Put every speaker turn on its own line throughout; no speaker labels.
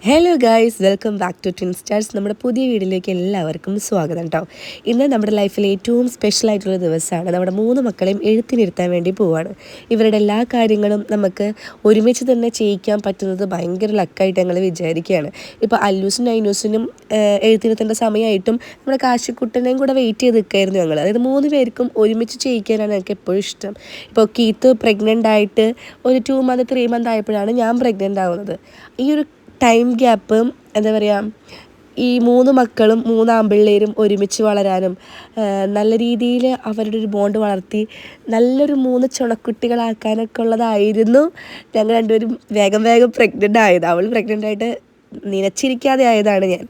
Hello guys, welcome back to Twin Stars. നമ്മുടെ പുതിയ വീഡിയോയിലേക്ക് എല്ലാവർക്കും സ്വാഗതം കേട്ടോ. ഇന്ന് നമ്മുടെ ലൈഫിൽ ഏറ്റവും സ്പെഷ്യൽ ആയിട്ടുള്ള ദിവസമാണ്. നമ്മുടെ 3 മക്കളെയും എഴുത്തിനിരുത്താൻ വേണ്ടി പോവാണ്. ഇവരുടെ എല്ലാ കാര്യങ്ങളും നമുക്ക് ഒരുമിച്ച് തന്നെ ചെയ്യിക്കാൻ പറ്റുന്നത് ഭയങ്കര ലക്കായിട്ട് ഞങ്ങൾ വിചാരിക്കുകയാണ്. ഇപ്പോൾ അല്ലൂസിനും നൈനൂസിനും എഴുത്തിനിരുത്തേണ്ട സമയമായിട്ടും നമ്മുടെ കാശിക്കുട്ടനെയും കൂടെ വെയിറ്റ് ചെയ്ത് നിൽക്കുകയായിരുന്നു ഞങ്ങൾ. അതായത് 3 പേർക്കും ഒരുമിച്ച് ചെയ്യിക്കാനാണ് എനിക്ക് എപ്പോഴും ഇഷ്ടം. ഇപ്പോൾ കീത്ത് പ്രഗ്നൻ്റ് ആയിട്ട് ഒരു 2 മന്ത് 3 മന്ത് ആയപ്പോഴാണ് ഞാൻ പ്രഗ്നൻ്റ് ആവുന്നത്. ഈ ഒരു ടൈം ഗ്യാപ്പ് എന്താ പറയുക, ഈ 3 മക്കളും 3 ആൺപിള്ളേരും ഒരുമിച്ച് വളരാനും നല്ല രീതിയിൽ അവരുടെ ഒരു ബോണ്ട് വളർത്തി നല്ലൊരു 3 ചുണക്കുട്ടികളാക്കാനൊക്കെ ഉള്ളതായിരുന്നു. ഞങ്ങൾ രണ്ടുപേരും വേഗം പ്രഗ്നൻ്റ് ആയത്. അവൾ പ്രഗ്നൻ്റ് ആയിട്ട് നിലച്ചിരിക്കാതെ ആയതാണ് ഞാൻ.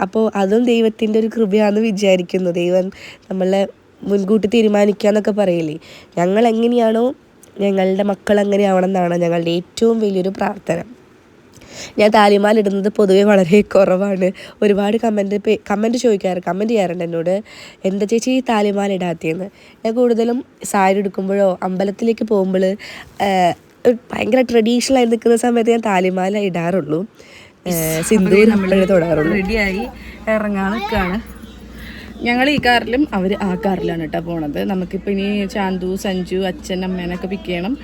അപ്പോൾ അതും ദൈവത്തിൻ്റെ ഒരു കൃപയാണെന്ന് വിചാരിക്കുന്നു. ദൈവം നമ്മളെ മുൻകൂട്ടി തീരുമാനിക്കുക എന്നൊക്കെ പറയില്ലേ, ഞങ്ങൾ എങ്ങനെയാണോ ഞങ്ങളുടെ മക്കൾ അങ്ങനെയാവണം എന്നാണ് ഞങ്ങളുടെ ഏറ്റവും വലിയൊരു പ്രാർത്ഥന. ഞാൻ താലിമാല ഇടുന്നത് പൊതുവെ വളരെ കുറവാണ്. ഒരുപാട് കമൻറ്റ് ചെയ്യാറുണ്ട് എന്നോട്, എന്താ ചേച്ചി ഈ താലിമാല ഇടാത്തതെന്ന്. ഞാൻ കൂടുതലും സാരി എടുക്കുമ്പോഴോ അമ്പലത്തിലേക്ക് പോകുമ്പോൾ ഭയങ്കര ട്രഡീഷണൽ ആയി നിൽക്കുന്ന സമയത്ത് ഞാൻ താലിമാല ഇടാറുള്ളൂ. സിന്ദൂർ അപ്പോഴേ തൊടാറുള്ളൂ.
റെഡിയായി ഇറങ്ങാൻ നിൽക്കുകയാണ്. ഞങ്ങൾ ഈ കാറിലും അവർ ആ കാറിലാണ് കേട്ടോ പോണത്. നമുക്കിപ്പോൾ ഇനി ചാന്തു, സഞ്ജു, അച്ഛൻ, അമ്മേനൊക്കെ പിക്ക് ചെയ്യണം.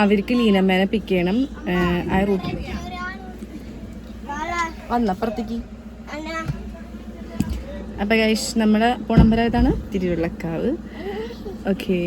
അവർക്ക് ലീനമ്മേനെ പിക്ക് ചെയ്യണം. ആ റൂട്ടിൽ വന്നപ്പുറത്തേക്ക്. അപ്പം ഗൈസ്, നമ്മൾ പോണമ്പരം ഇതാണ് തിരുവള്ളക്കാവ്. ഓക്കെ,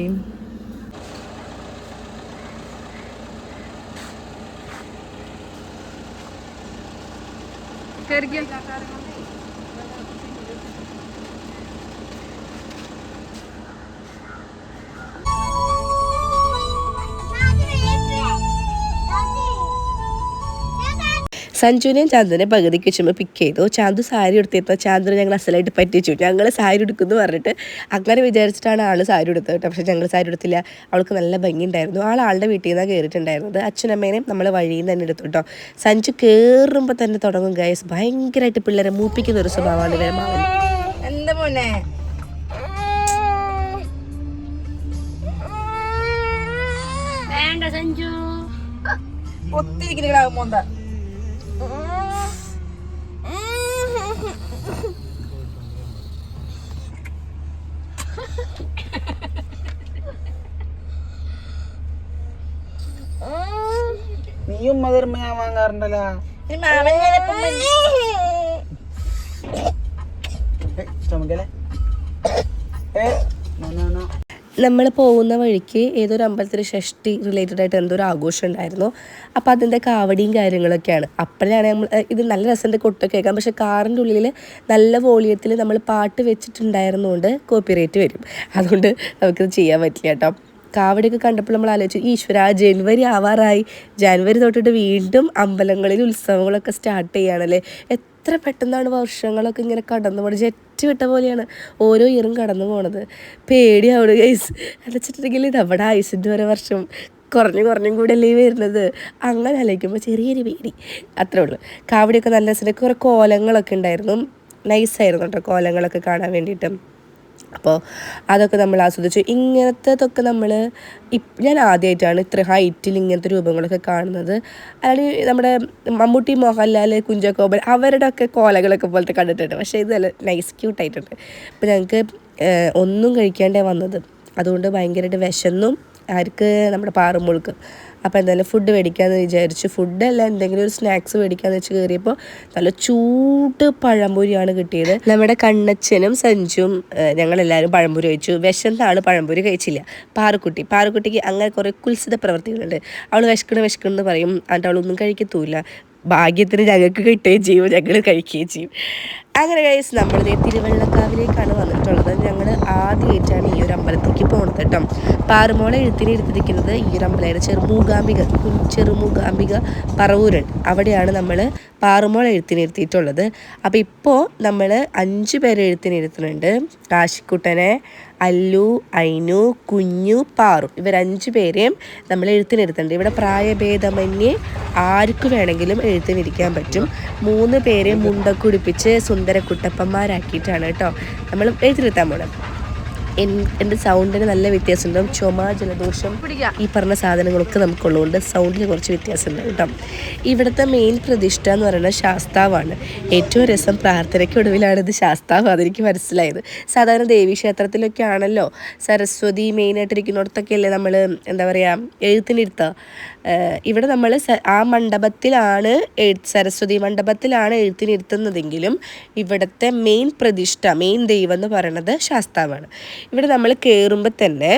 സഞ്ജുവിനെയും ചാന്തുവിനെ പകുതിക്ക് വെച്ചുമ്പോൾ പിക്ക് ചെയ്തു. ചാന്തു സാരി എടുത്തിരുന്നത് ചാന്തുവിനെ ഞങ്ങൾ അസലായിട്ട് പറ്റിച്ചു. ഞങ്ങൾ സാരി എടുക്കുമെന്ന് പറഞ്ഞിട്ട് അങ്ങനെ വിചാരിച്ചിട്ടാണ് ആൾ സാരി എടുത്തത് കേട്ടോ. പക്ഷേ ഞങ്ങൾ സാരി എടുത്തില്ല. അവൾക്ക് നല്ല ഭംഗിയുണ്ടായിരുന്നു. ആളുടെ വീട്ടിൽ നിന്നാണ് കയറിയിട്ടുണ്ടായിരുന്നത്. അച്ഛനമ്മേനെയും നമ്മൾ വഴിയിൽ നിന്ന് തന്നെ എടുത്തു കേട്ടോ. സഞ്ജു കയറുമ്പോൾ തന്നെ തുടങ്ങും ഗൈസ്. ഭയങ്കരമായിട്ട് പിള്ളേരെ മൂപ്പിക്കുന്ന ഒരു സ്വഭാവമാണ് ഇവരെ മാവൻ.
എന്താ മോനെ വേണ്ട സഞ്ജു ഒത്തിരിക്കും മോന്ത.
നീയും മതർമ്മ ഞാൻ വാങ്ങാറുണ്ടല്ലോ.
നമ്മൾ പോകുന്ന വഴിക്ക് ഏതൊരു അമ്പലത്തിൽ ഷഷ്ടി റിലേറ്റഡ് ആയിട്ട് എന്തോ ഒരു ആഘോഷം ഉണ്ടായിരുന്നു. അപ്പോൾ അതിൻ്റെ കാവടിയും കാര്യങ്ങളൊക്കെയാണ്. അപ്പോഴാണ് നമ്മൾ ഇത് നല്ല രസത്തിൻ്റെ കൊട്ടൊക്കെ കേൾക്കാം. പക്ഷേ കാറിൻ്റെ ഉള്ളിൽ നല്ല വോളിയത്തിൽ നമ്മൾ പാട്ട് വെച്ചിട്ടുണ്ടായിരുന്നതുകൊണ്ട് കോപ്പിറൈറ്റ് വരും. അതുകൊണ്ട് നമുക്കിത് ചെയ്യാൻ പറ്റില്ല കേട്ടോ. കാവടിയൊക്കെ കണ്ടപ്പോൾ നമ്മൾ ആലോചിച്ചു, ഈശ്വര ജനുവരി ആവാറായി. ജനുവരി തൊട്ടിട്ട് വീണ്ടും അമ്പലങ്ങളിൽ ഉത്സവങ്ങളൊക്കെ സ്റ്റാർട്ട് ചെയ്യുകയാണല്ലേ. എത്ര പെട്ടെന്നാണ് വർഷങ്ങളൊക്കെ ഇങ്ങനെ കടന്നു പോണത്. ജെറ്റ് വിട്ട പോലെയാണ് ഓരോ ഇയറും കടന്നു പോണത്. പേടിയാവുന്നു ഗൈസ്. അടച്ചിട്ടുണ്ടെങ്കിൽ നമ്മുടെ ആയുസിൻ്റെ ഓരോ വർഷം കുറഞ്ഞും കൂടെ അല്ലേ വരുന്നത്. അങ്ങനെ ആലോചിക്കുമ്പോൾ ചെറിയൊരു പേടി, അത്രേ ഉള്ളൂ. കാവടിയൊക്കെ നല്ല രസമുണ്ട്. കുറേ കോലങ്ങളൊക്കെ ഉണ്ടായിരുന്നു. നൈസായിരുന്നു കേട്ടോ കോലങ്ങളൊക്കെ കാണാൻ വേണ്ടിയിട്ട്. അപ്പോൾ അതൊക്കെ നമ്മൾ ആസ്വദിച്ചു. ഇങ്ങനത്തതൊക്കെ ഞാൻ ആദ്യമായിട്ടാണ് ഇത്ര ഹൈറ്റിൽ ഇങ്ങനത്തെ രൂപങ്ങളൊക്കെ കാണുന്നത്. അല്ലാണ്ട് നമ്മുടെ മമ്മൂട്ടി, മോഹൻലാൽ, കുഞ്ചാക്കോബൻ അവരുടെ ഒക്കെ കോലകളൊക്കെ പോലത്തെ കണ്ടിട്ടുണ്ട്. പക്ഷേ ഇത് നല്ല നൈസ് ക്യൂട്ടായിട്ടുണ്ട്. അപ്പോൾ ഞങ്ങൾക്ക് ഒന്നും കഴിക്കാണ്ടേ വന്നത്. അതുകൊണ്ട് ഭയങ്കരമായിട്ട് വിശന്നും ആർക്ക് നമ്മുടെ പാറുമ്പോൾക്ക്. അപ്പോൾ എന്തായാലും ഫുഡ് മേടിക്കാമെന്ന് വിചാരിച്ചു. ഫുഡല്ല, എന്തെങ്കിലും ഒരു സ്നാക്സ് മേടിക്കാമെന്ന് വെച്ച് കയറിയപ്പോൾ നല്ല ചൂട് പഴംപൊരിയാണ് കിട്ടിയത്. നമ്മുടെ കണ്ണച്ചനും സഞ്ജുവും ഞങ്ങളെല്ലാവരും പഴംപൊരി കഴിച്ചു. വിശന്നാണ് പഴംപൊരി കഴിച്ചില്ല. പാറുക്കുട്ടിക്ക് അങ്ങനെ കുറേ കുൽസിത പ്രവർത്തികളുണ്ട്. അവൾ വിശക്കണമെന്ന് പറയും. എന്നിട്ട് അവളൊന്നും കഴിക്കത്തുമില്ല. ഭാഗ്യത്തിന് ഞങ്ങൾക്ക് കിട്ടുകയും ചെയ്യും, ഞങ്ങൾ കഴിക്കുകയും ചെയ്യും. അങ്ങനെ ഗൈസ്, നമ്മളിത് തിരുവള്ളക്കാവിലേക്കാണ് വന്നിട്ടുള്ളത്. ഞങ്ങൾ ആദ്യമായിട്ടാണ് ഈ ഒരു അമ്പലത്തേക്ക് പോകുന്നത് കേട്ടോ. പാറുമോളെ എഴുത്തിനിരുത്തിരിക്കുന്നത് ഈ ഒരു അമ്പലമാണ്. ചെറുമൂകാംബിക പറവൂരുണ്ട്. അവിടെയാണ് നമ്മൾ പാറുമോളെ എഴുത്തിനിരുത്തിയിട്ടുള്ളത്. അപ്പോൾ ഇപ്പോൾ നമ്മൾ 5 പേരെ എഴുത്തിനിരുത്തുന്നുണ്ട്. കാശിക്കുട്ടനെ, അല്ലു, ഐനു, കുഞ്ഞു, പാറു, ഇവർ 5 പേരെയും നമ്മൾ എഴുത്തിനിരുത്തുന്നുണ്ട്. ഇവിടെ പ്രായഭേദമന്യേ ആർക്ക് വേണമെങ്കിലും എഴുത്തിനിരിക്കാൻ പറ്റും. 3 പേരെ മുണ്ടൊക്കെ ഉടുപ്പിച്ച് സുന്ദര കുട്ടപ്പന്മാരാക്കിയിട്ടാണ് കേട്ടോ നമ്മൾ എഴുത്തിനിരുത്താൻ പോണത്. എൻ്റെ സൗണ്ടിന് നല്ല വ്യത്യാസമുണ്ടാവും. ചുമ, ജലദോഷം ഈ പറഞ്ഞ സാധനങ്ങളൊക്കെ നമുക്കുള്ളതുകൊണ്ട് സൗണ്ടിന് കുറച്ച് വ്യത്യാസമുണ്ട് കേട്ടോ. ഇവിടുത്തെ മെയിൻ പ്രതിഷ്ഠ എന്ന് പറയുന്നത് ശാസ്താവാണ്. ഏറ്റവും രസം പ്രാർത്ഥനയ്ക്കൊടുവിലാണ് ഇത് ശാസ്താവ്, അതെനിക്ക് മനസ്സിലായത്. സാധാരണ ദേവീക്ഷേത്രത്തിലൊക്കെ ആണല്ലോ സരസ്വതി മെയിനായിട്ടിരിക്കുന്നിടത്തൊക്കെ അല്ലേ നമ്മൾ എന്താ പറയുക എഴുത്തിനിരുത്തുക. ഇവിടെ നമ്മൾ ആ മണ്ഡപത്തിലാണ് സരസ്വതി മണ്ഡപത്തിലാണ് എഴുത്തിനിരുത്തുന്നതെങ്കിലും ഇവിടുത്തെ മെയിൻ പ്രതിഷ്ഠ, മെയിൻ ദൈവം എന്ന് പറയുന്നത് ശാസ്താവാണ്. ഇവിടെ നമ്മൾ കയറുമ്പോൾ തന്നെ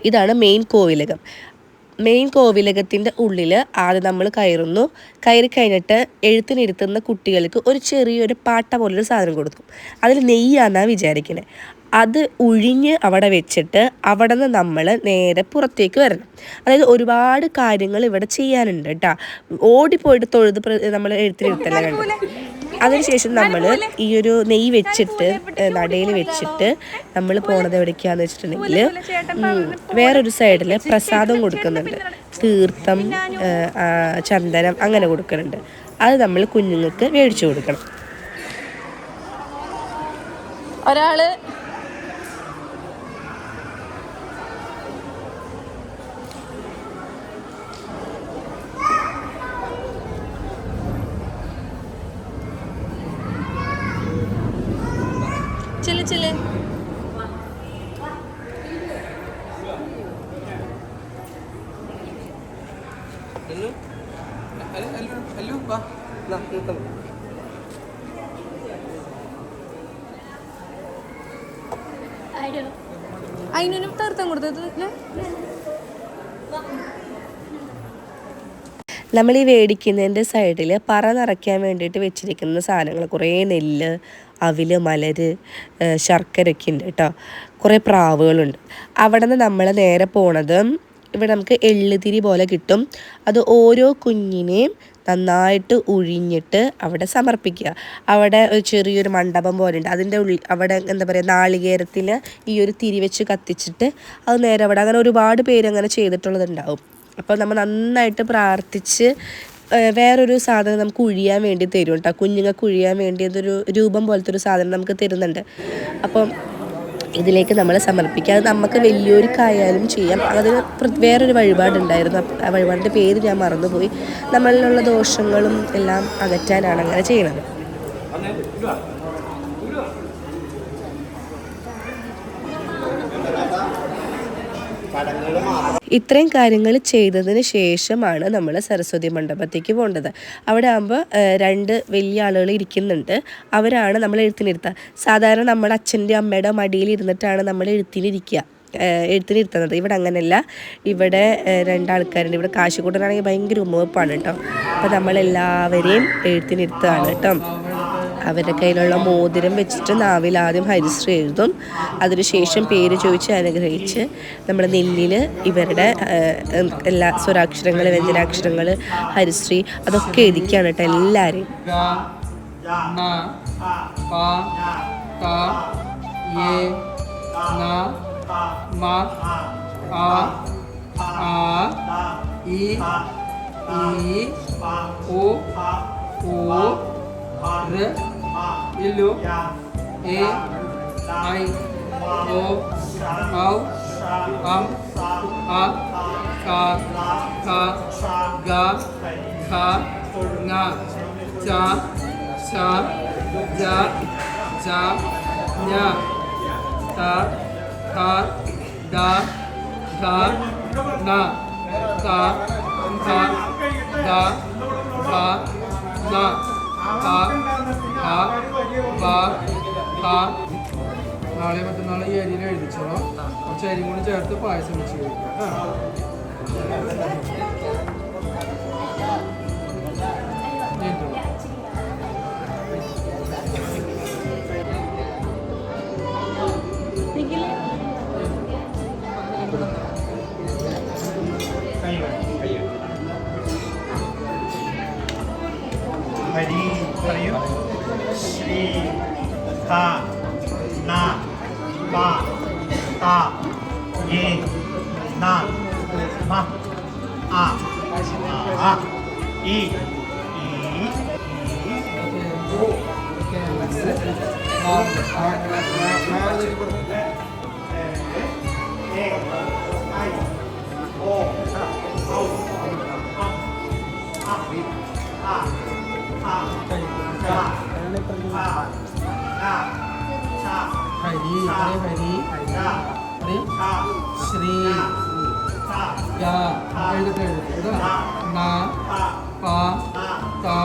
ഇതാണ് മെയിൻ കോവിലകം. മെയിൻ കോവിലകത്തിൻ്റെ ഉള്ളിൽ ആദ്യം നമ്മൾ കയറി കഴിഞ്ഞിട്ട് എഴുത്തിനിരുത്തുന്ന കുട്ടികൾക്ക് ഒരു ചെറിയൊരു പാട്ട പോലൊരു സാധനം കൊടുക്കും. അതിൽ നെയ്യാന്നാണ് വിചാരിക്കുന്നത്. അത് ഉഴിഞ്ഞ് അവിടെ വെച്ചിട്ട് അവിടെ നിന്ന് നമ്മൾ നേരെ പുറത്തേക്ക് വരണം. അതായത് ഒരുപാട് കാര്യങ്ങൾ ഇവിടെ ചെയ്യാനുണ്ട് കേട്ടോ. ഓടിപ്പോയിട്ട് തൊഴുത് നമ്മൾ എഴുത്തിനിരുത്തല്ല കണ്ടത്. അതിനുശേഷം നമ്മൾ ഈ ഒരു നെയ്യ് വെച്ചിട്ട് നടയിൽ വെച്ചിട്ട് നമ്മൾ പോണത് എവിടേക്കാന്ന് വെച്ചിട്ടുണ്ടെങ്കിൽ വേറൊരു സൈഡിൽ പ്രസാദം കൊടുക്കുന്നുണ്ട്. തീർത്ഥം, ചന്ദനം അങ്ങനെ കൊടുക്കുന്നുണ്ട്. അത് നമ്മൾ കുഞ്ഞുങ്ങൾക്ക് മേടിച്ചു കൊടുക്കണം.
ഒരാള് ചെല്ല് അതിനും തീർത്ഥം കൊടുത്തത്.
നമ്മൾ ഈ മേടിക്കുന്നതിൻ്റെ സൈഡിൽ പറ നിറയ്ക്കാൻ വേണ്ടിയിട്ട് വെച്ചിരിക്കുന്ന സാധനങ്ങൾ കുറേ നെല്ല്, അവില്, മലര്, ശർക്കരയൊക്കെ ഉണ്ട് കേട്ടോ. കുറേ പ്രാവുകളുണ്ട്. അവിടെ നിന്ന് നമ്മൾ നേരെ പോണത് ഇവിടെ നമുക്ക് എള്ളുതിരി പോലെ കിട്ടും. അത് ഓരോ കുഞ്ഞിനെയും നന്നായിട്ട് ഉഴിഞ്ഞിട്ട് അവിടെ സമർപ്പിക്കുക. അവിടെ ഒരു ചെറിയൊരു മണ്ഡപം പോലെ ഉണ്ട്. അതിൻ്റെ അവിടെ എന്താ പറയുക നാളികേരത്തിൽ ഈ ഒരു തിരി വെച്ച് കത്തിച്ചിട്ട് അത് നേരെ അവിടെ അങ്ങനെ ഒരുപാട് പേര് അങ്ങനെ ചെയ്തിട്ടുള്ളതുണ്ടാവും. അപ്പോൾ നമ്മൾ നന്നായിട്ട് പ്രാർത്ഥിച്ച് വേറൊരു സാധനം നമുക്ക് ഉഴിയാൻ വേണ്ടി തരും കേട്ടോ. കുഞ്ഞുങ്ങൾക്ക് ഉഴിയാൻ വേണ്ടി അതൊരു രൂപം പോലത്തെ ഒരു സാധനം നമുക്ക് തരുന്നുണ്ട്. അപ്പം ഇതിലേക്ക് നമ്മൾ സമർപ്പിക്കുക. അത് നമുക്ക് വലിയൊരു കായാലും ചെയ്യാം. അതിന് വേറൊരു വഴിപാടുണ്ടായിരുന്നു. ആ വഴിപാടിൻ്റെ പേര് ഞാൻ മറന്നുപോയി. നമ്മളിലുള്ള ദോഷങ്ങളും എല്ലാം അകറ്റാനാണ് അങ്ങനെ ചെയ്യുന്നത്. ഇത്രയും കാര്യങ്ങൾ ചെയ്തതിന് ശേഷമാണ് നമ്മൾ സരസ്വതി മണ്ഡപത്തേക്ക് പോകേണ്ടത്. അവിടെ ആകുമ്പോൾ 2 വലിയ ആളുകൾ ഇരിക്കുന്നുണ്ട്. അവരാണ് നമ്മൾ എഴുത്തിനിരുത്തുക. സാധാരണ നമ്മുടെ അച്ഛൻ്റെ അമ്മയുടെ മടിയിൽ ഇരുന്നിട്ടാണ് നമ്മൾ എഴുത്തിനിരുത്തുന്നത്. ഇവിടെ അങ്ങനെയല്ല. ഇവിടെ 2 ആൾക്കാരുണ്ട്. ഇവിടെ കാശിക്കൂട്ടനാണെങ്കിൽ ഭയങ്കര ഉമ്മവെപ്പാണ് കേട്ടോ. അപ്പോൾ നമ്മളെല്ലാവരെയും എഴുത്തിനിരുത്തുകയാണ് കേട്ടോ. അവരുടെ കയ്യിലുള്ള മോതിരം വെച്ചിട്ട് നാവിൽ ആദ്യം ഹരിശ്രീ എഴുതും. അതിനുശേഷം പേര് ചോദിച്ച് അനുഗ്രഹിച്ച് നമ്മുടെ നെല്ലിൽ ഇവരുടെ എല്ലാ സ്വരാക്ഷരങ്ങൾ, വ്യഞ്ജനാക്ഷരങ്ങൾ, ഹരിശ്രീ അതൊക്കെ എഴുതിക്കുകയാണ് കേട്ടോ എല്ലാവരെയും.
Ilu E I O Au Am A Ka Ka Ga Kha Nga Cha Cha Ja Ja Nya Ta Tha Da Tha Na Ta Tha Da Tha Na Ta Ha Ba Ha. നാളെ മറ്റന്നാളെ ഈ അരിയിൽ എഴുതിച്ചോളാം. കുറച്ച് അരിയും കൂടി ചേർത്ത് പായസം വെച്ച് കഴിക്കാം.
ഹരി പറയൂ. ശ്രീ ക ന പ ത യേ ന മ ആ ആ ഇ ഈ ഓ
ഹരി ഹരി ഹരി ശ്രീ യാ എഴുതട്ടെ നാ പാ താ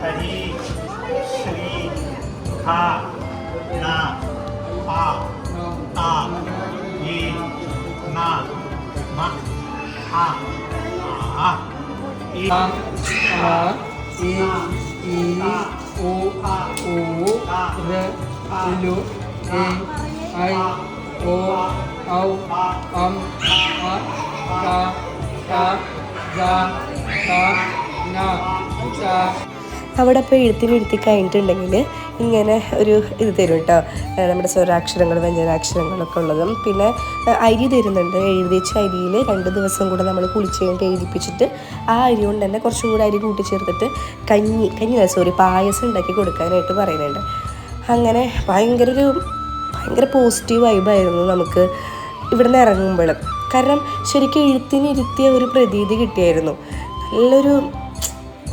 ഹരി ശ്രീ ഖ ന പ ത യേ ന മ ഹ ആ ഈ
ആ ഇ ഈ ഓ ഓ ര ലു എ ഐ ഓ ഔ അം ആ ക ക ജ ത ന ച.
അവിടെ അപ്പോൾ എഴുത്തി കഴിഞ്ഞിട്ടുണ്ടെങ്കിൽ ഇങ്ങനെ ഒരു ഇത് തരും കേട്ടോ, നമ്മുടെ സ്വരാക്ഷരങ്ങൾ വ്യഞ്ജനാക്ഷരങ്ങളൊക്കെ ഉള്ളതും. പിന്നെ അരി തരുന്നുണ്ട്. എഴുതിച്ച അരിയിൽ 2 ദിവസം കൂടെ നമ്മൾ കുളിച്ച് കഴിഞ്ഞിട്ട് എഴുതിപ്പിച്ചിട്ട് ആ അരി കൊണ്ട് തന്നെ കുറച്ചും കൂടെ അരി കൂട്ടിച്ചേർത്തിട്ട് പായസം ഉണ്ടാക്കി കൊടുക്കാനായിട്ട് പറയുന്നുണ്ട്. അങ്ങനെ ഭയങ്കര പോസിറ്റീവ് വൈബായിരുന്നു നമുക്ക് ഇവിടെ നിന്ന് ഇറങ്ങുമ്പോഴും. കാരണം ശരിക്കും എഴുത്തിനിരുത്തിയ ഒരു പ്രതീതി കിട്ടിയായിരുന്നു. നല്ലൊരു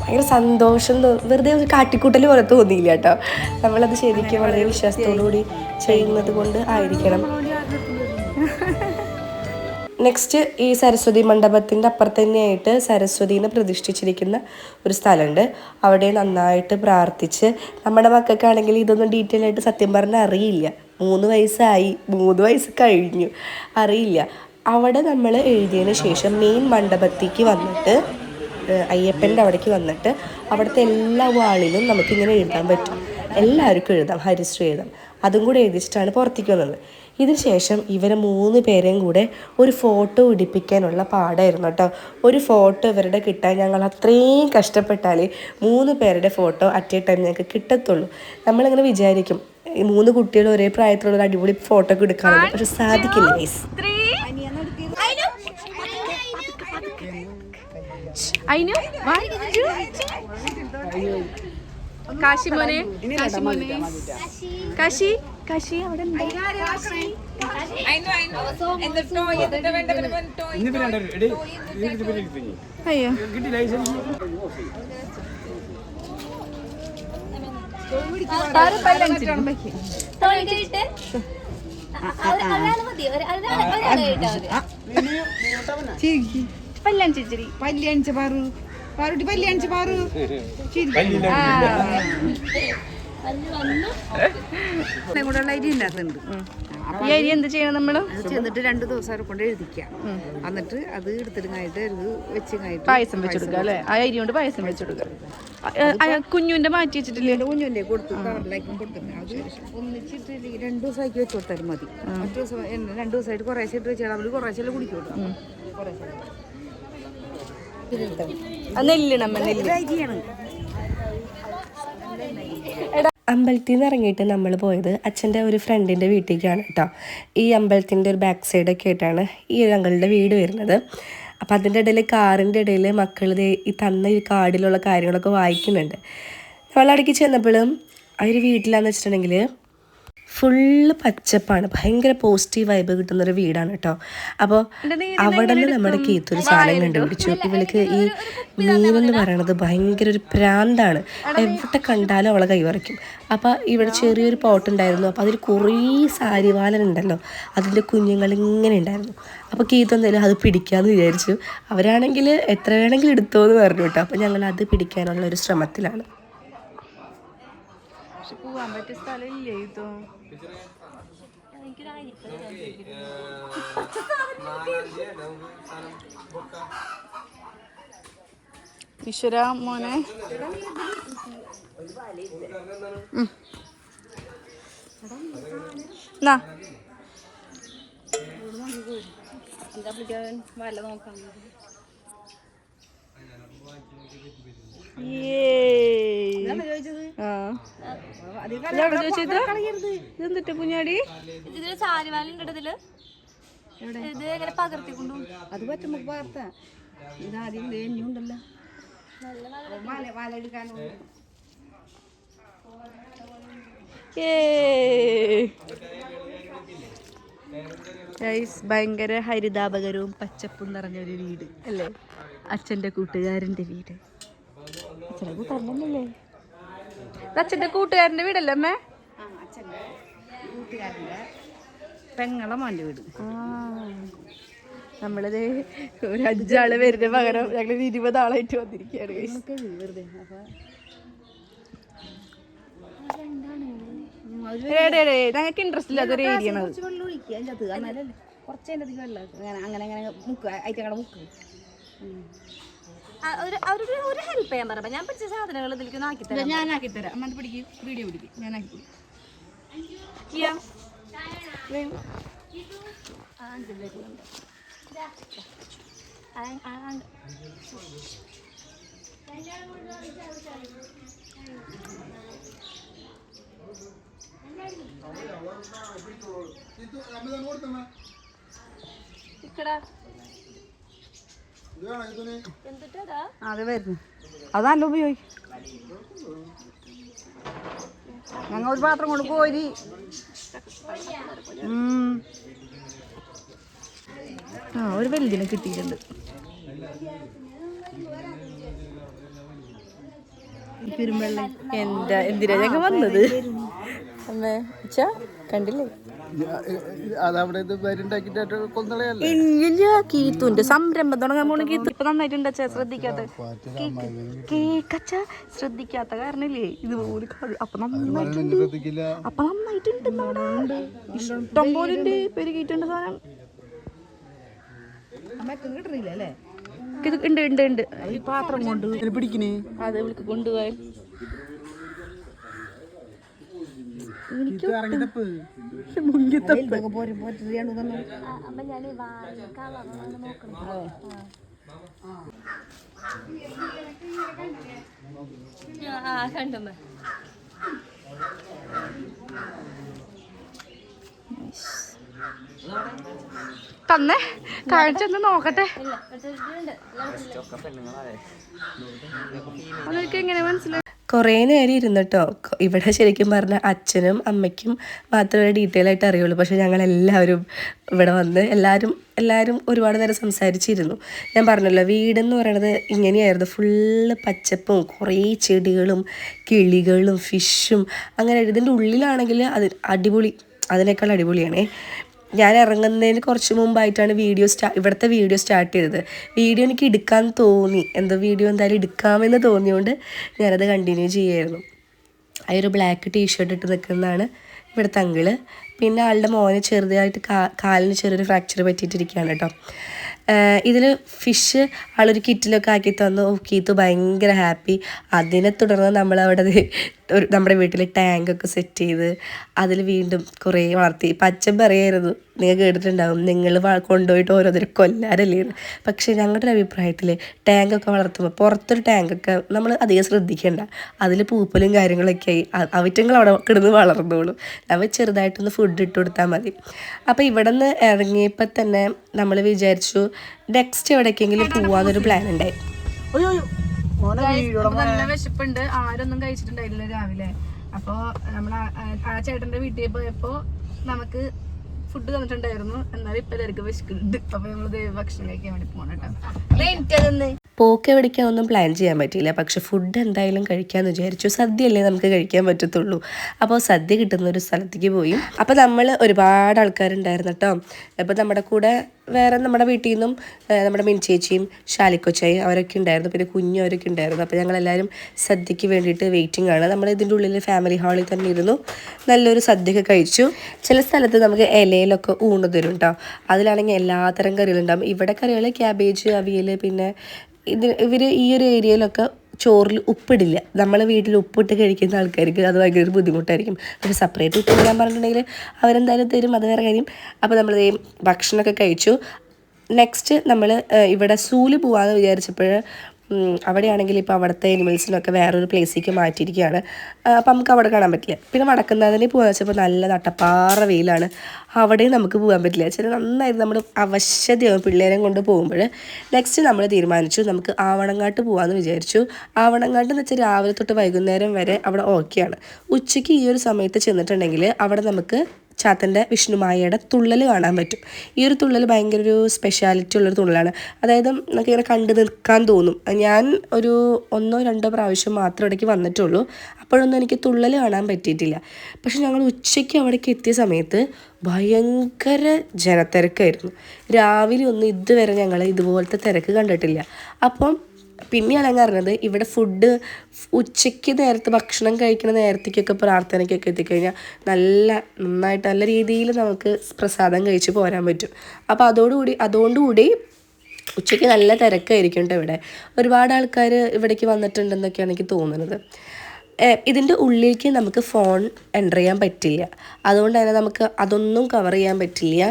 ഭയങ്കര സന്തോഷം, വെറുതെ ഒരു കാട്ടിക്കൂട്ടൽ പോലെ തോന്നിയില്ല കേട്ടോ. നമ്മളത് ശരിക്കും വളരെ വിശ്വാസത്തോടു കൂടി ചെയ്യുന്നത് കൊണ്ട് ആയിരിക്കണം. നെക്സ്റ്റ് ഈ സരസ്വതി മണ്ഡപത്തിൻ്റെ അപ്പുറത്ത് തന്നെയായിട്ട് സരസ്വതിനെ പ്രതിഷ്ഠിച്ചിരിക്കുന്ന ഒരു സ്ഥലമുണ്ട്. അവിടെ നന്നായിട്ട് പ്രാർത്ഥിച്ച്, നമ്മുടെ മക്കൾക്കാണെങ്കിൽ ഇതൊന്നും ഡീറ്റെയിൽ ആയിട്ട് സത്യം പറഞ്ഞാൽ അറിയില്ല. 3 വയസ്സായി, 3 വയസ്സ് കഴിഞ്ഞു, അറിയില്ല. അവിടെ നമ്മൾ എഴുതിയതിന് ശേഷം മെയിൻ മണ്ഡപത്തേക്ക് വന്നിട്ട്, അയ്യപ്പൻ്റെ അവിടേക്ക് വന്നിട്ട് അവിടുത്തെ എല്ലാ വാളിലും നമുക്കിങ്ങനെ എഴുതാൻ പറ്റും. എല്ലാവർക്കും എഴുതാം, ഹരിശ്രീ എഴുതാം. അതും കൂടെ എഴുതിച്ചിട്ടാണ് പുറത്തേക്ക് വന്നത്. ഇതിന് ശേഷം ഇവരെ 3 പേരെയും കൂടെ ഒരു ഫോട്ടോ ഇടിപ്പിക്കാനുള്ള പാടായിരുന്നു കേട്ടോ. ഒരു ഫോട്ടോ ഇവരുടെ കിട്ടാൻ ഞങ്ങൾ അത്രയും കഷ്ടപ്പെട്ടാലേ 3 പേരുടെ ഫോട്ടോ അറ്റ് എ ടൈം ഞങ്ങൾക്ക് കിട്ടത്തുള്ളൂ. നമ്മളിങ്ങനെ വിചാരിക്കും ഈ 3 കുട്ടികൾ ഒരേ പ്രായത്തിലുള്ള ഒരു അടിപൊളി ഫോട്ടോ ഒക്കെ എടുക്കാറുണ്ട്, പക്ഷെ സാധിക്കില്ല ഗൈസ്.
കാശിമോനെ കാശി കാശി അവിടെ അയ്യോ പല്ലാഞ്ചിരി
പല്ലിയണിച്ച് പാറു പാറുട്ടി പല്ലിയണിച്ച് പാറു കൂടെയുള്ള അരി ഇല്ലാത്തുണ്ട്.
ഈ അരി എന്ത് ചെയ്യണം നമ്മള്?
ചെന്നിട്ട് 2 ദിവസം കൊണ്ട് എഴുതിക്കാം. എന്നിട്ട് അത് എടുത്തിടുങ്ങായിട്ട് വെച്ച്
പായസം വെച്ചെടുക്കുക അല്ലെ? ആ അരി കൊണ്ട് പായസം വെച്ചെടുക്കുക. കുഞ്ഞുന്റെ മാറ്റി വെച്ചിട്ടില്ലേ?
കുഞ്ഞുന്റെ കൊടുത്തു കവറിലേക്കും കൊടുത്തിട്ടുണ്ട്. അത് ഒന്നിച്ചിട്ട് 2 ദിവസമാക്കി വെച്ച് കൊടുത്താലും മതി. മറ്റു ദിവസം 2 ദിവസമായിട്ട് കുറേശ്ശെ ഇട്ട് വെച്ചാൽ അവര് കുറേശ്ശെ കുടിക്കൂട്ടോ.
നെല്ലിണം നെല്ല്
അരിയാണ്.
അമ്പലത്തിൽ നിന്ന് ഇറങ്ങിയിട്ട് നമ്മൾ പോയത് അച്ഛൻ്റെ ഒരു ഫ്രണ്ടിൻ്റെ വീട്ടിലേക്കാണ് കേട്ടോ. ഈ അമ്പലത്തിൻ്റെ ഒരു ബാക്ക് സൈഡൊക്കെ ആയിട്ടാണ് ഈ ഒരു അങ്കിളുടെ വീട് വരുന്നത്. അപ്പോൾ അതിൻ്റെ ഇടയിൽ കാറിൻ്റെ ഇടയിൽ മക്കൾ ഈ തന്ന ഈ കാർഡിലുള്ള കാര്യങ്ങളൊക്കെ വായിക്കുന്നുണ്ട്. നമ്മളവിടേക്ക് ചെന്നപ്പോഴും ആ ഒരു വീട്ടിലാന്ന് വെച്ചിട്ടുണ്ടെങ്കിൽ ഫുള്ള് പച്ചപ്പാണ്, ഭയങ്കര പോസിറ്റീവ് വൈബ് കിട്ടുന്നൊരു വീടാണ് കേട്ടോ. അപ്പോൾ അവിടെ നിന്ന് നമ്മുടെ കീത്തൊരു സാധനം കണ്ടുപിടിച്ചു. ഇവൾക്ക് ഈ മീനെന്ന് പറയണത് ഭയങ്കര ഒരു പ്രാന്താണ്, എവിടെ കണ്ടാലും അവളെ കൈവറയ്ക്കും. അപ്പോൾ ഇവിടെ ചെറിയൊരു പോട്ടുണ്ടായിരുന്നു. അപ്പോൾ അതിൽ കുറേ സാരിവാലനുണ്ടല്ലോ, അതിൻ്റെ കുഞ്ഞുങ്ങൾ ഇങ്ങനെ ഉണ്ടായിരുന്നു. അപ്പോൾ കീത്ത് എന്തായാലും അത് പിടിക്കാമെന്ന് വിചാരിച്ചു. അവരാണെങ്കിൽ എത്ര വേണമെങ്കിലും എടുത്തോ എന്ന് പറഞ്ഞു കേട്ടോ. അപ്പോൾ ഞങ്ങൾ അത് പിടിക്കാനുള്ള ഒരു ശ്രമത്തിലാണ്.
പോവാൻ പറ്റിയ സ്ഥലമില്ലേ ഇതോ? ഈശ്വര മോനെ വല നോക്കാം. ഇതെന്തിട്ട് കുഞ്ഞാടി?
ഇതില് ചാരിവാലുണ്ട് ഇതില്. ഇത് എങ്ങനെ പകർത്തിക്കൊണ്ടു?
അത് പറ്റുമ്പോ പകർത്താ. ഇതാദ്യം ഉണ്ടല്ലോ വാലെടുക്കാൻ.
ഭയങ്കര ഹരിതാപകരവും പച്ചപ്പും നിറഞ്ഞൊരു വീട് അല്ലേ? അച്ഛൻ്റെ കൂട്ടുകാരൻ്റെ വീട്. അച്ഛൻ്റെ കൂട്ടുകാരനല്ലേ? അച്ഛൻ്റെ കൂട്ടുകാരൻ്റെ വീടല്ലേ അമ്മേ?
അച്ഛൻ്റെ കൂട്ടുകാരൻ്റെ പെങ്ങളെ മോൻ്റെ വീട്.
നമ്മളിത് ഒരു 5 ആള് വരുന്ന പകരം ഞങ്ങൾ 20 ആളായിട്ട് വന്നിരിക്കുകയാണ്.
വെറുതെ
ഞങ്ങൾക്ക് ഇൻട്രസ്റ്റ് ഇല്ലാത്തൊരു ഏരിയ ആണ്.
വെള്ളം ഒഴിക്കുക അതിൻ്റെ അത് എന്നാലല്ലേ കുറച്ചതിൻ്റെ അധികം വെള്ളം അങ്ങനെ അങ്ങനെ മുക്കുക ഐറ്റങ്ങളെ മുക്കുക.
ഒരു ഹെൽപ്പ് ചെയ്യാൻ പറയാം. ഞാൻ പഠിച്ച സാധനങ്ങൾ ഇതിലേക്ക് ആക്കി തരാം.
ഞാനാക്കി തരാം. അമ്മ പിടിക്കും, വീഡിയോ പിടിക്കും, ഞാനാക്കി തരാം.
അത് വരുന്നു. അതല്ല ഉപയോഗിക്കും. ഞങ്ങൾ ഒരു പാത്രം കൊണ്ട് കോരി
ഒരു വലുതിനെ കിട്ടിയിട്ടുണ്ട്. എന്താ എന്തിനാ ഞങ്ങൾ വന്നത്? അമ്മേ അച്ഛാ കണ്ടില്ലേ? കീത്തുന്റെ സംരംഭം തുടങ്ങാൻ പോണ കീത്തു ഇപ്പൊ നന്നായിട്ടുണ്ട് അച്ഛാ. ശ്രദ്ധിക്കാത്ത കേക്കച്ച ശ്രദ്ധിക്കാത്ത കാരണല്ലേ ഇതുപോലെ. അപ്പൊ നന്നായിട്ടുണ്ട്. അപ്പൊ നന്നായിട്ടുണ്ട്. ഇഷ്ടം പോലെ ഉണ്ട് പെരുകിയിട്ടുണ്ട് സാധനം.
കിട്ടണില്ല അല്ലേ?
ഉണ്ട് ഉണ്ട് ഉണ്ട്.
ഈ പാത്രം കൊണ്ട് പിടിക്കണേ.
അത് ഇവൾക്ക് കൊണ്ടുപോയി.
കണ്ടുമ്പോ
തന്നെ കാഴ്ച നോക്കട്ടെ. അതൊക്കെ എങ്ങനെ മനസ്സിലായി?
കുറേ നേരം ഇരുന്നിട്ടോ. ഇവിടെ ശരിക്കും പറഞ്ഞാൽ അച്ഛനും അമ്മയ്ക്കും മാത്രമേ ഡീറ്റെയിൽ ആയിട്ട് അറിയുള്ളൂ. പക്ഷേ ഞങ്ങളെല്ലാവരും ഇവിടെ വന്ന് എല്ലാവരും ഒരുപാട് നേരം സംസാരിച്ചിരുന്നു. ഞാൻ പറഞ്ഞല്ലോ, വീടെന്ന് പറയണത് ഇങ്ങനെയായിരുന്നു. ഫുള്ള് പച്ചപ്പും കുറേ ചെടികളും കിളികളും ഫിഷും അങ്ങനെ. ഇതിൻ്റെ ഉള്ളിലാണെങ്കിൽ അത് അടിപൊളി, അതിനേക്കാൾ അടിപൊളിയാണേ. ഞാൻ ഇറങ്ങുന്നതിന് കുറച്ച് മുമ്പായിട്ടാണ് ഇവിടുത്തെ വീഡിയോ സ്റ്റാർട്ട് ചെയ്തത്. വീഡിയോ എനിക്ക് എടുക്കാൻ തോന്നി, വീഡിയോ എന്തായാലും എടുക്കാമെന്ന് തോന്നിയോണ്ട് ഞാനത് കണ്ടിന്യൂ ചെയ്യായിരുന്നു. ഒരു ബ്ലാക്ക് ടീഷർട്ട് ഇട്ട് നിൽക്കുന്നതാണ് ഇവിടുത്തെ അങ്കിള്. പിന്നെ ആളുടെ മോന് ചെറുതായിട്ട് കാലിന് ചെറിയൊരു ഫ്രാക്ചർ പറ്റിയിട്ടിരിക്കുകയാണ് കേട്ടോ. ഇതിൽ ഫിഷ് ആളൊരു കിറ്റിലൊക്കെ ആക്കി തന്നു. കീത്തു ഭയങ്കര ഹാപ്പി. അതിനെ തുടർന്ന് നമ്മളവിടെ നമ്മുടെ വീട്ടിൽ ടാങ്കൊക്കെ സെറ്റ് ചെയ്ത് അതിൽ വീണ്ടും കുറേ വളർത്തി. പച്ചൻ പറയായിരുന്നു, നിങ്ങൾ കേട്ടിട്ടുണ്ടാവും, നിങ്ങൾ കൊണ്ടുപോയിട്ട് ഓരോരുത്തരെ കൊല്ലാനല്ലേ. പക്ഷേ ഞങ്ങളുടെ ഒരു അഭിപ്രായത്തിൽ ടാങ്കൊക്കെ വളർത്തുമ്പോൾ പുറത്തൊരു ടാങ്കൊക്കെ നമ്മൾ അധികം ശ്രദ്ധിക്കേണ്ട. അതിൽ പൂപ്പലും കാര്യങ്ങളൊക്കെ ആയി അവറ്റങ്ങൾ അവിടെ കിടന്ന് വളർന്നോളും. നമ്മൾ ചെറുതായിട്ടൊന്ന് ഫുഡ് ഇട്ട് കൊടുത്താൽ മതി. അപ്പോൾ ഇവിടെ നിന്ന് ഇറങ്ങിയപ്പോൾ തന്നെ നമ്മൾ വിചാരിച്ചു നെക്സ്റ്റ് എവിടേക്കെങ്കിലും പോവാന്നൊരു പ്ലാൻ ഉണ്ടായി.
നല്ല വിശപ്പുണ്ട്. ആരൊന്നും കഴിച്ചിട്ടുണ്ടായില്ല രാവിലെ. അപ്പൊ നമ്മൾ ആ ചേട്ടന്റെ വീട്ടിൽ പോയപ്പോ നമുക്ക് ഫുഡ് തന്നിട്ടുണ്ടായിരുന്നു. എന്നാലും ഇപ്പൊ എല്ലാവർക്കും വിശക്കുന്നുണ്ട്. അപ്പൊ നമ്മള് ഭക്ഷണം കഴിക്കാൻ വേണ്ടി പോകണം.
പോക്ക് എവിടേക്കാണൊന്നും പ്ലാൻ ചെയ്യാൻ പറ്റിയില്ല. പക്ഷെ ഫുഡ് എന്തായാലും കഴിക്കാമെന്ന് വിചാരിച്ചു. സദ്യയല്ലേ നമുക്ക് കഴിക്കാൻ പറ്റത്തുള്ളൂ. അപ്പോൾ സദ്യ കിട്ടുന്ന ഒരു സ്ഥലത്തേക്ക് പോയി. അപ്പോൾ നമ്മൾ ഒരുപാട് ആൾക്കാരുണ്ടായിരുന്നു കേട്ടോ. അപ്പോൾ നമ്മുടെ കൂടെ വേറെ നമ്മുടെ വീട്ടിൽ നിന്നും നമ്മുടെ മിൻചേച്ചിയും ഷാലിക്കൊച്ചായും അവരൊക്കെ ഉണ്ടായിരുന്നു. പിന്നെ കുഞ്ഞും അവരൊക്കെ ഉണ്ടായിരുന്നു. അപ്പോൾ ഞങ്ങളെല്ലാവരും സദ്യക്ക് വേണ്ടിയിട്ട് വെയിറ്റിംഗ് ആണ്. നമ്മൾ ഇതിൻ്റെ ഉള്ളിൽ ഫാമിലി ഹാളിൽ തന്നെ ഇരുന്നു നല്ലൊരു സദ്യയൊക്കെ കഴിച്ചു. ചില സ്ഥലത്ത് നമുക്ക് ഇലയിലൊക്കെ ഊണ് തരും കേട്ടോ. അതിലാണെങ്കിൽ എല്ലാത്തരം കറികളുണ്ടാകും. ഇവിടെ കറികൾ ക്യാബേജ്, അവിയൽ, പിന്നെ ഇവർ ഈ ഒരു ഏരിയയിലൊക്കെ ചോറിൽ ഉപ്പിടില്ല. നമ്മളെ വീട്ടിൽ ഉപ്പിട്ട് കഴിക്കുന്ന ആൾക്കാർക്ക് അത് ഭയങ്കര ഒരു ബുദ്ധിമുട്ടായിരിക്കും. പക്ഷേ സെപ്പറേറ്റ് ഉപ്പ് തരാൻ പറഞ്ഞിട്ടുണ്ടെങ്കിൽ അവരെന്തായാലും തരും, അത് വേറെ കാര്യം. അപ്പോൾ നമ്മൾ ഭക്ഷണമൊക്കെ കഴിച്ചു. നെക്സ്റ്റ് നമ്മൾ ഇവിടെ സൂല് പോകാമെന്ന് വിചാരിച്ചപ്പോൾ അവിടെയാണെങ്കിൽ ഇപ്പോൾ അവിടുത്തെ എനിമൽസിനൊക്കെ വേറൊരു പ്ലേസിലേക്ക് മാറ്റിയിരിക്കുകയാണ്. അപ്പം നമുക്ക് അവിടെ കാണാൻ പറ്റില്ല. പിന്നെ വടക്കുന്നാഥനെ പോകാൻ വെച്ചപ്പോൾ നല്ല നട്ടപ്പാറ വെയിലാണ്, അവിടെയും നമുക്ക് പോകാൻ പറ്റില്ല. ചില നന്നായിട്ട് നമ്മൾ അവശതയാവും പിള്ളേരെ കൊണ്ട് പോകുമ്പോൾ. നെക്സ്റ്റ് നമ്മൾ തീരുമാനിച്ചു നമുക്ക് ആവണങ്ങാട്ട് പോകാമെന്ന് വിചാരിച്ചു. ആവണങ്ങാട്ട് എന്ന് വെച്ചാൽ രാവിലെ തൊട്ട് വൈകുന്നേരം വരെ അവിടെ ഓക്കെയാണ്. ഉച്ചയ്ക്ക് ഈ ഒരു സമയത്ത് ചെന്നിട്ടുണ്ടെങ്കിൽ അവിടെ നമുക്ക് ചാത്തൻ്റെ വിഷ്ണുമായയുടെ തുള്ളൽ കാണാൻ പറ്റും. ഈ ഒരു തുള്ളൽ ഭയങ്കര ഒരു സ്പെഷ്യാലിറ്റി ഉള്ളൊരു തുള്ളലാണ്. അതായത് നമുക്കിങ്ങനെ കണ്ടു നിൽക്കാൻ തോന്നും. ഞാൻ ഒരു 1-2 പ്രാവശ്യം മാത്രം ഇടയ്ക്ക് വന്നിട്ടുള്ളൂ. അപ്പോഴൊന്നും എനിക്ക് തുള്ളൽ കാണാൻ പറ്റിയിട്ടില്ല. പക്ഷെ ഞങ്ങൾ ഉച്ചയ്ക്ക് അവിടേക്ക് എത്തിയ സമയത്ത് ഭയങ്കര ജനത്തിരക്കായിരുന്നു. രാവിലെ ഒന്നും ഇതുവരെ ഞങ്ങൾ ഇതുപോലത്തെ തിരക്ക് കണ്ടിട്ടില്ല. അപ്പം പിന്നെയാണ് ഞാൻ അറിഞ്ഞത് ഇവിടെ ഫുഡ് ഉച്ചയ്ക്ക് നേരത്തെ ഭക്ഷണം കഴിക്കുന്ന നേരത്തേക്കൊക്കെ പ്രാർത്ഥനയ്ക്കൊക്കെ എത്തിക്കഴിഞ്ഞാൽ നന്നായിട്ട് നല്ല രീതിയിൽ നമുക്ക് പ്രസാദം കഴിച്ച് പോരാൻ പറ്റും. അപ്പോൾ അതുകൊണ്ടുകൂടി ഉച്ചയ്ക്ക് നല്ല തിരക്കായിരിക്കും കേട്ടോ. ഇവിടെ ഒരുപാട് ആൾക്കാർ ഇവിടേക്ക് വന്നിട്ടുണ്ടെന്നൊക്കെയാണ് എനിക്ക് തോന്നുന്നത്. ഇതിൻ്റെ ഉള്ളിലേക്ക് നമുക്ക് ഫോൺ എൻ്റർ ചെയ്യാൻ പറ്റില്ല. അതുകൊണ്ട് തന്നെ നമുക്ക് അതൊന്നും കവർ ചെയ്യാൻ പറ്റില്ല.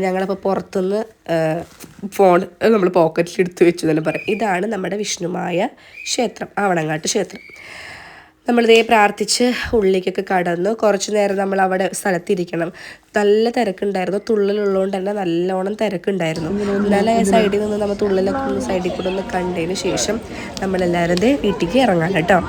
ഞങ്ങളപ്പോൾ പുറത്തുനിന്ന് ഫോൺ നമ്മൾ പോക്കറ്റിൽ എടുത്ത് വെച്ചു തന്നെ പറയാം. ഇതാണ് നമ്മുടെ വിഷ്ണുമായ ക്ഷേത്രം, ആവണങ്ങാട്ട് ക്ഷേത്രം. നമ്മളിതേ പ്രാർത്ഥിച്ച് ഉള്ളിലേക്കൊക്കെ കടന്നു. കുറച്ച് നേരം നമ്മൾ അവിടെ സ്ഥലത്തിരിക്കണം. നല്ല തിരക്കുണ്ടായിരുന്നു. തുള്ളലുള്ളതുകൊണ്ട് തന്നെ നല്ലോണം തിരക്കുണ്ടായിരുന്നു. എന്നാലും സൈഡിൽ നിന്ന് നമ്മൾ തുള്ളലൊക്കെ ഒന്ന് സൈഡിൽ കൂടെ ഒന്ന് കണ്ടതിന് ശേഷം നമ്മളെല്ലാവരും വീട്ടിലേക്ക് ഇറങ്ങാം കേട്ടോ.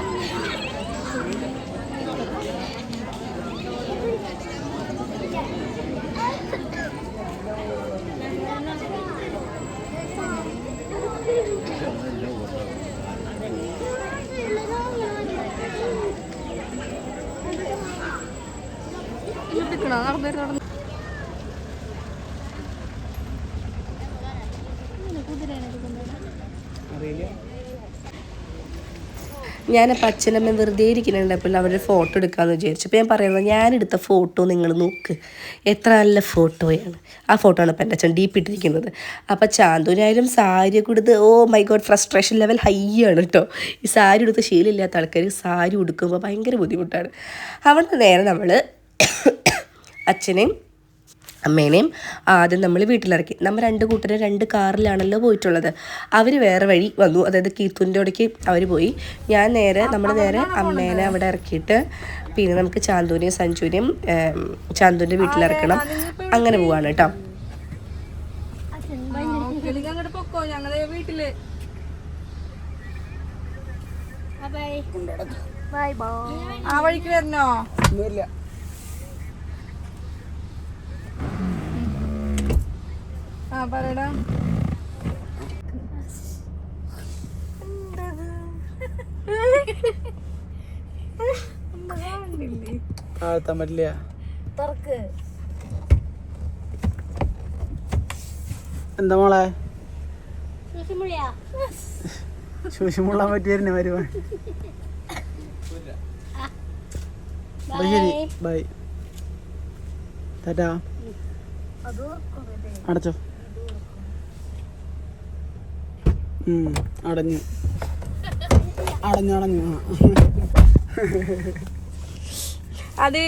ഞാനപ്പോൾ അച്ഛനമ്മ വെറുതെ ഇരിക്കുന്നുണ്ടപ്പോൾ അവരുടെ ഫോട്ടോ എടുക്കാമെന്ന് വിചാരിച്ചു. അപ്പോൾ ഞാൻ പറയുന്നത് ഞാനെടുത്ത ഫോട്ടോ നിങ്ങൾ നോക്ക്, എത്ര നല്ല ഫോട്ടോയാണ്. ആ ഫോട്ടോ ആണ് ഇപ്പോൾ എൻ്റെ അച്ഛൻ ഡീപ്പ് ഇട്ടിരിക്കുന്നത്. അപ്പോൾ ചാന്തുനായാലും സാരിയൊക്കെ എടുത്ത് my God frustration level high ആണ് കേട്ടോ. ഈ സാരി ഉടുത്ത് ശീലമില്ലാത്ത ആൾക്കാർ സാരി ഉടുക്കുമ്പോൾ ഭയങ്കര ബുദ്ധിമുട്ടാണ്. അവിടെ നേരെ നമ്മൾ അച്ഛനെയും അമ്മേനെയും ആദ്യം നമ്മൾ വീട്ടിലിറക്കി. നമ്മൾ 2 കൂട്ടരും 2 കാറിലാണല്ലോ പോയിട്ടുള്ളത്. അവർ വേറെ വഴി വന്നു, അതായത് കീത്തുൻ്റെ അവിടേക്ക് അവർ പോയി. നമ്മൾ നേരെ അമ്മേനെ അവിടെ ഇറക്കിയിട്ട് പിന്നെ നമുക്ക് ചാന്തുവിനെയും സഞ്ജുവിനെയും ചാന്തുവിൻ്റെ വീട്ടിലിറക്കണം. അങ്ങനെ പോവാണ് കേട്ടോ.
ആ വഴിക്ക് വരണോ? ആ പറയടാ.
പറ്റില്ല. എന്താ മോളെ ശൂശിമുള്ളാൻ പറ്റിയായിരുന്നു വരുവാൻ. ശരി, ബൈ, ടാറ്റാ. അടച്ചോ. അടഞ്ഞു.
അതെ,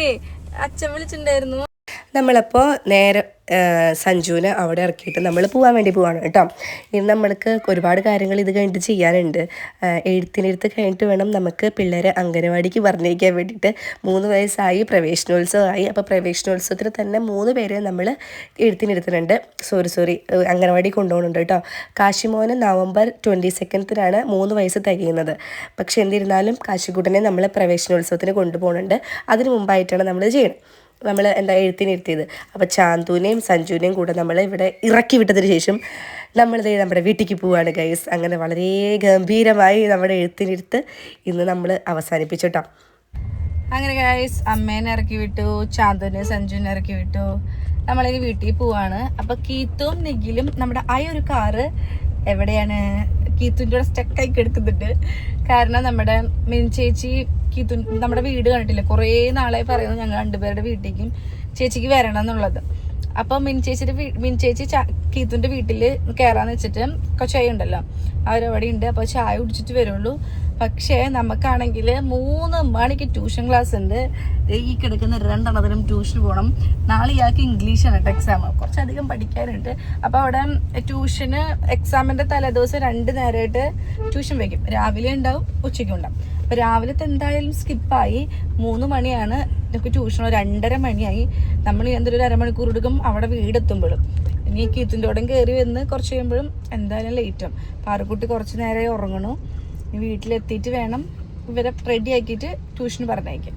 അച്ഛൻ വിളിച്ചിട്ടുണ്ടായിരുന്നു.
നമ്മളപ്പോൾ നേരെ സഞ്ജുവിനെ അവിടെ ഇറക്കിയിട്ട് നമ്മൾ പോകാൻ വേണ്ടി പോവാണ് കേട്ടോ. ഇനി നമ്മൾക്ക് ഒരുപാട് കാര്യങ്ങൾ ഇത് കഴിഞ്ഞിട്ട് ചെയ്യാനുണ്ട്. എഴുത്തിനെടുത്ത് കഴിഞ്ഞിട്ട് വേണം നമുക്ക് പിള്ളേരെ അംഗനവാടിക്ക് പറഞ്ഞേക്കാൻ വേണ്ടിയിട്ട്. 3 വയസ്സായി, പ്രവേശനോത്സവമായി. അപ്പോൾ പ്രവേശനോത്സവത്തിന് തന്നെ 3 പേരെ നമ്മൾ എഴുത്തിനെടുത്തിട്ടുണ്ട്. അംഗനവാടി കൊണ്ടുപോകുന്നുണ്ട് കേട്ടോ. കാശിമോന് November 22 3 വയസ്സ് തികയുന്നത്. പക്ഷെ എന്നിരുന്നാലും കാശിക്കുട്ടനെ നമ്മൾ പ്രവേശനോത്സവത്തിന് കൊണ്ടുപോകുന്നുണ്ട്. അതിന് മുമ്പായിട്ടാണ് നമ്മളിത് ചെയ്യുന്നത്. നമ്മൾ എഴുത്തിനിരുത്തിയത്. അപ്പോൾ ചാന്തുവിനെയും സഞ്ജുവിനെയും കൂടെ നമ്മൾ ഇവിടെ ഇറക്കി വിട്ടതിന് ശേഷം നമ്മളിത് നമ്മുടെ വീട്ടിലേക്ക് പോവുകയാണ് ഗൈസ്. അങ്ങനെ വളരെ ഗംഭീരമായി നമ്മുടെ എഴുത്തിനിരുത്ത് ഇന്ന് നമ്മൾ അവസാനിപ്പിച്ചു കേട്ടോ.
അങ്ങനെ ഗൈസ്, അമ്മേനെ ഇറക്കി വിട്ടു, ചാന്തുവിനെ സഞ്ജുവിനെ ഇറക്കി വിട്ടു. നമ്മളിനി വീട്ടിൽ പോവാണ്. അപ്പോൾ കീത്തും നിഖിലും നമ്മുടെ ആ ഒരു കാറ് എവിടെയാണ്, കീത്തുൻ്റെ കൂടെ സ്റ്റക്കായി കിടക്കുന്നുണ്ട്. കാരണം നമ്മുടെ ചേച്ചി കീത്തു നമ്മുടെ വീട് കണ്ടിട്ടില്ല, കുറേ നാളായി പറയുന്നു ഞങ്ങൾ 2 പേരുടെ വീട്ടിലേക്കും ചേച്ചിക്ക് വരണം എന്നുള്ളത്. അപ്പോൾ മിൻചേച്ചി കീത്തുൻ്റെ വീട്ടിൽ കയറാന്ന് വെച്ചിട്ട് ചായ ഉണ്ടല്ലോ, അവരവിടെ ഉണ്ട്. അപ്പോൾ ചായ കുടിച്ചിട്ട് വരുള്ളൂ. പക്ഷേ നമുക്കാണെങ്കിൽ 3 മണിക്ക് ട്യൂഷൻ ക്ലാസ് ഉണ്ട്. ഈ കിടക്കുന്ന 2 ട്യൂഷന് പോകണം. നാളെ ഇയാൾക്ക് ഇംഗ്ലീഷാണ് കേട്ടോ എക്സാം, കുറച്ചധികം പഠിക്കാനുണ്ട്. അപ്പോൾ അവിടെ ട്യൂഷന് എക്സാമിൻ്റെ തലേദിവസം 2 നേരമായിട്ട് ട്യൂഷൻ വയ്ക്കും. രാവിലെ ഉണ്ടാവും, ഉച്ചയ്ക്കും ഉണ്ടാവും. അപ്പോൾ രാവിലത്തെ എന്തായാലും സ്കിപ്പായി. 3 മണിയാണ് നമുക്ക് ട്യൂഷൻ. 2:30 മണിയായി. നമ്മൾ എന്തൊരു 1/2 മണിക്കൂർ എടുക്കും അവിടെ വീടെത്തുമ്പോഴും. ഇനി കീത്തിൻ്റെ ഉടൻ കയറി വന്ന് കുറച്ച് കഴിയുമ്പോഴും എന്തായാലും ലേറ്റാവും. പാറക്കുട്ടി കുറച്ച് നേരം ഉറങ്ങണു. വീട്ടിലെത്തിയിട്ട് വേണം ഇവരെ റെഡി ആക്കിയിട്ട് ട്യൂഷന് പറഞ്ഞയക്കാം.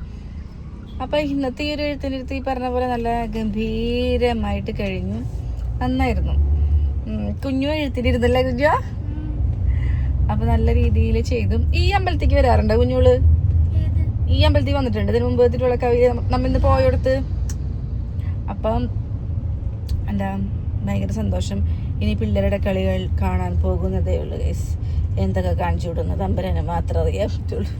അപ്പോൾ ഇന്നത്തെ ഈ ഒരു എഴുത്തിനിരുത്തി പറഞ്ഞ പോലെ നല്ല ഗംഭീരമായിട്ട് കഴിഞ്ഞു. നന്നായിരുന്നു. കുഞ്ഞു എഴുത്തിനിരുന്നല്ലേ കുഞ്ഞു? അപ്പോൾ നല്ല രീതിയിൽ ചെയ്തു. ഈ അമ്പലത്തേക്ക് വരാറുണ്ടോ കുഞ്ഞോള്? ഈ അമ്പലത്തിൽ വന്നിട്ടുണ്ട് ഇതിന് മുമ്പ് എത്തിയിട്ടുള്ള കവിത നമ്മൾ ഇന്ന് പോയെടുത്ത്. അപ്പം എന്താ ഭയങ്കര സന്തോഷം. ഇനി പിള്ളേരുടെ കളികൾ കാണാൻ പോകുന്നതേ ഉള്ളൂ ഗൈസ്. എന്തൊക്കെ കാണിച്ചു വിടുന്നത് തമ്പുരാനെ മാത്രമേ അറിയാൻ പറ്റുള്ളൂ.